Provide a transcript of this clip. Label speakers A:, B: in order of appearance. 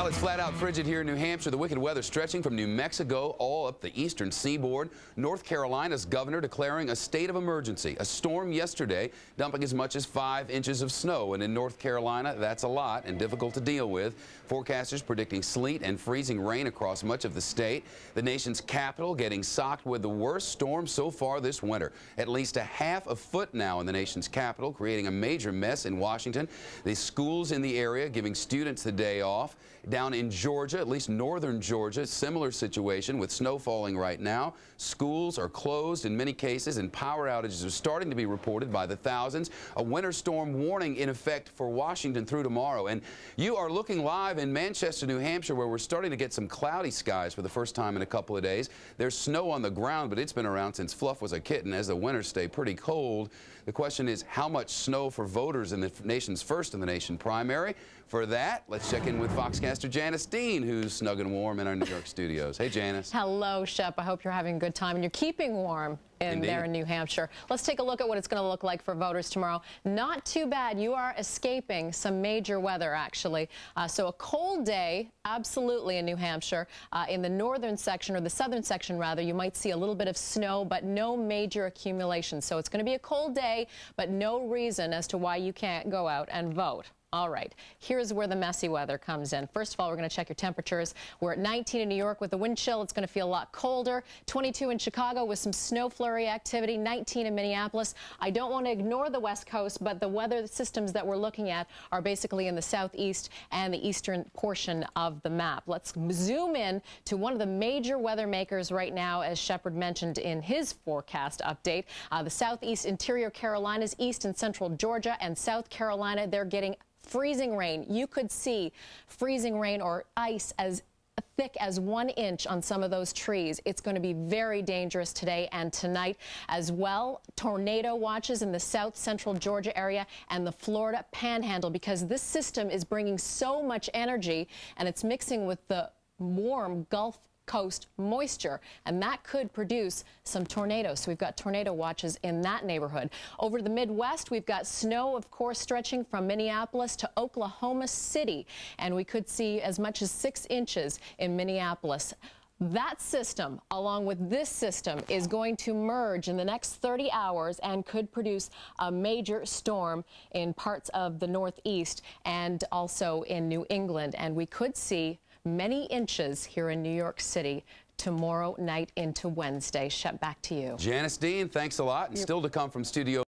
A: Well, it's flat out frigid here in New Hampshire. The wicked weather stretching from New Mexico all up the eastern seaboard. North Carolina's governor declaring a state of emergency. A storm yesterday dumping as much as 5 inches of snow. And in North Carolina, that's a lot and difficult to deal with. Forecasters predicting sleet and freezing rain across much of the state. The nation's capital getting socked with the worst storm so far this winter. At least a half a foot now in the nation's capital, creating a major mess in Washington. The schools in the area giving students the day off. Down in Georgia, at least northern Georgia, similar situation with snow falling right now. Schools are closed in many cases and power outages are starting to be reported by the thousands. A winter storm warning in effect for Washington through tomorrow. And you are looking live in Manchester, New Hampshire, where we're starting to get some cloudy skies for the first time in a couple of days. There's snow on the ground, but it's been around since Fluff was a kitten as the winters stay pretty cold. The question is how much snow for voters in the nation's first in the nation primary. For that, let's check in with Foxcaster Janice Dean, who's snug and warm in our New York studios. Hey, Janice.
B: Hello, Shep. I hope you're having a good time and you're keeping warm there in New Hampshire. Let's take a look at what it's going to look like for voters tomorrow. Not too bad. You are escaping some major weather, actually. So a cold day, absolutely, in New Hampshire. In the northern section, or the southern section, rather, you might see a little bit of snow, but no major accumulation. So it's going to be a cold day, but no reason as to why you can't go out and vote. All right, here's where the messy weather comes in. First of all, we're going to check your temperatures. We're at 19 in New York with the wind chill. It's going to feel a lot colder. 22 in Chicago with some snow flurry activity. 19 in Minneapolis. I don't want to ignore the West Coast, but the weather systems that we're looking at are basically in the southeast and the eastern portion of the map. Let's zoom in to one of the major weather makers right now, as Shepard mentioned in his forecast update. The southeast interior Carolinas, east and central Georgia, and South Carolina, they're getting freezing rain. You could see freezing rain or ice as thick as 1 inch on some of those trees. It's going to be very dangerous today and tonight as well. Tornado watches in the south central Georgia area and the Florida panhandle, because this system is bringing so much energy and it's mixing with the warm Gulf Coast moisture, and that could produce some tornadoes. So we've got tornado watches in that neighborhood. Over the Midwest, we've got snow, of course, stretching from Minneapolis to Oklahoma City, and we could see as much as 6 inches in Minneapolis. That system, along with this system, is going to merge in the next 30 hours and could produce a major storm in parts of the Northeast and also in New England. And we could see many inches here in New York City tomorrow night into Wednesday. Shep, back to you.
A: Janice Dean, thanks a lot. And still to come from Studio